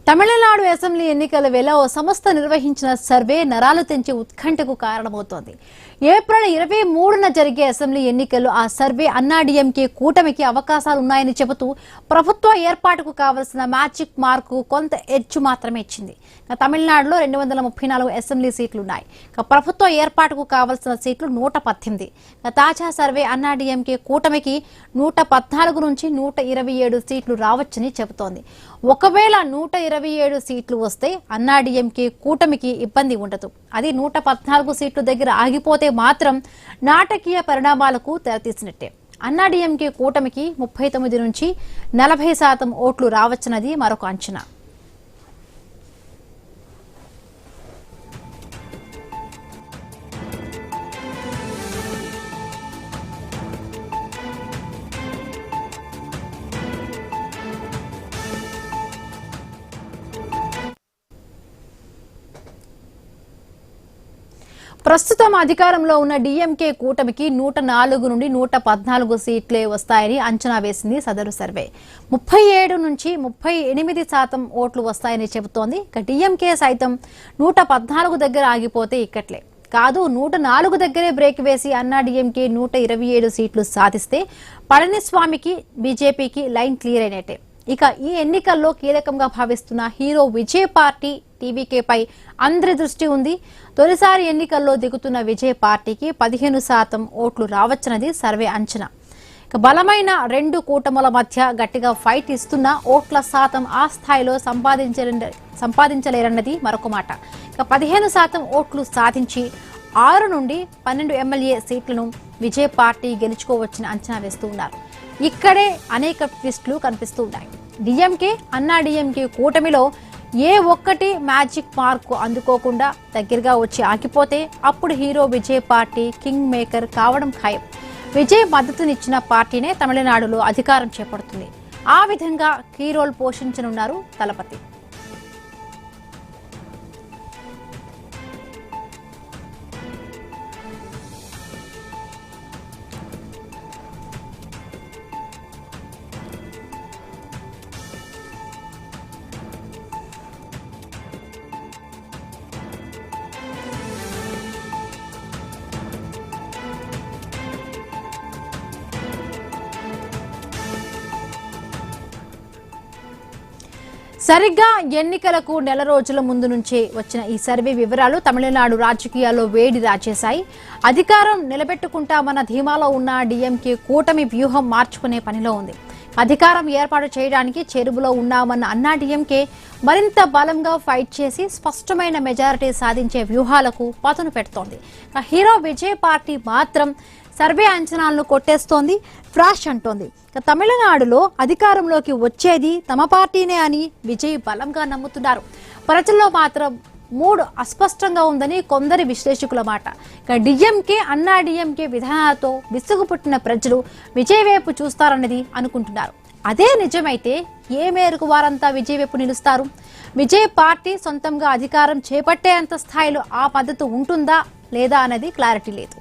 Tamil Nadu assembly ఎన్నికల వేళ ఓ సంస్థ నిర్వహించిన సర్వే నరాలు తెంచే ఉత్కంఠకు కారణమవుతోంది. ఏప్రిల్ 23న జరిగే అసెంబ్లీ ఎన్నికల్లో ఆ సర్వే అన్నాడీఎంకే కూటమికి అవకాశాలు ఉన్నాయని చెబుతూ ప్రభుత్వ ఏర్పాటుకు కావలసిన మ్యాజిక్ మార్కు కొంత ఎడ్జ్ మాత్రమే ఇచ్చింది. తమిళనాడులో 234 అసెంబ్లీ సీట్లున్నాయి. ప్రభుత్వ ఏర్పాటుకు కావలసిన సీట్లు 118. తాజా సర్వే అన్నాడీఎంకే కూటమికి 114 నుంచి 127 సీట్లు రావచ్చని చెబుతోంది. ఒకవేళ 127 సీట్లు వస్తే అన్నాడీఎంకే కూటమికి ఇబ్బంది ఉండదు. అది 114 సీట్ల దగ్గర ఆగిపోతే మాత్రం నాటకీయ పరిణామాలకు తెరతీసినట్టే. అన్నాడీఎంకే కూటమికి 39 నుంచి 40% ఓట్లు రావచ్చన్నది మరొక అంచనా. ప్రస్తుతం అధికారంలో ఉన్న డీఎంకే కూటమికి 104 నుండి 114 సీట్లే వస్తాయని అంచనా వేసింది సదరు సర్వే. 37 నుంచి 38% ఓట్లు వస్తాయని చెబుతోంది. డీఎంకే సైతం 114 దగ్గర ఆగిపోతే ఇక్కట్లే కాదు, 104 దగ్గరే బ్రేక్ వేసి అన్నాడీఎంకే 127 సీట్లు సాధిస్తే పళనిస్వామికి బీజేపీకి లైన్ క్లియర్ అయినట్టే. ఇక ఈ ఎన్నికల్లో కీలకంగా భావిస్తున్న హీరో విజయ్ పార్టీ టీవీకేపై అందరి దృష్టి ఉంది. తొలిసారి ఎన్నికల్లో దిగుతున్న విజయ్ పార్టీకి 15% ఓట్లు రావచ్చన్నది సర్వే అంచనా. బలమైన రెండు కూటముల మధ్య గట్టిగా ఫైట్ ఇస్తున్న ఓట్ల శాతం ఆ స్థాయిలో సంపాదించలేరన్నది మరొక మాట. 15% ఓట్లు సాధించి 6 నుండి 12 ఎమ్మెల్యే సీట్లను విజయ్ పార్టీ గెలుచుకోవచ్చని అంచనా వేస్తూ ఉన్నారు. ఇక్కడే అనేక ట్విస్టులు కనిపిస్తూ ఉన్నాయి. డీఎంకే అన్నాడీఎంకే కూటమిలో ఏ ఒక్కటి మ్యాజిక్ మార్కు అందుకోకుండా దగ్గరగా వచ్చి ఆగిపోతే అప్పుడు hero Vijay party king maker కావడం ఖాయం. విజయ్ మద్దతునిచ్చిన పార్టీనే తమిళనాడులో అధికారం చేపడుతుంది. ఆ విధంగా కీ రోల్ పోషించనున్నారు తలపతి. సరిగ్గా ఎన్నికలకు నెల రోజుల ముందు నుంచే వచ్చిన ఈ సర్వే వివరాలు తమిళనాడు రాజకీయాల్లో వేడి రాజేశాయి. అధికారం నిలబెట్టుకుంటామన్న ధీమాలో ఉన్న డీఎంకే కూటమి వ్యూహం మార్చుకునే పనిలో ఉంది. అధికారం ఏర్పాటు చేయడానికి చెరువులో ఉన్నామన్న అన్నాడీఎంకే మరింత బలంగా ఫైట్ చేసి స్పష్టమైన మెజారిటీ సాధించే వ్యూహాలకు పదును పెడుతోంది. హీరో విజయ్ పార్టీ మాత్రం సర్వే అంచనాలను కొట్టేస్తోంది, ఫ్రాష్ అంటోంది. తమిళనాడులో అధికారంలోకి వచ్చేది తమ పార్టీనే అని విజయ్ బలంగా నమ్ముతున్నారు. ప్రజల్లో మాత్రం మూడు అస్పష్టంగా ఉందని కొందరి విశ్లేషకుల మాట. డీఎంకే అన్నాడీఎంకే విధానాలతో విసుగు పుట్టిన ప్రజలు విజయ్ వైపు చూస్తారన్నది అనుకుంటున్నారు. అదే నిజమైతే ఏ మేరకు వారంతా విజయ్ వైపు నిలుస్తారు? విజయ్ పార్టీ సొంతంగా అధికారం చేపట్టేంత స్థాయిలో ఆ పద్ధతి ఉంటుందా లేదా అన్నది క్లారిటీ లేదు.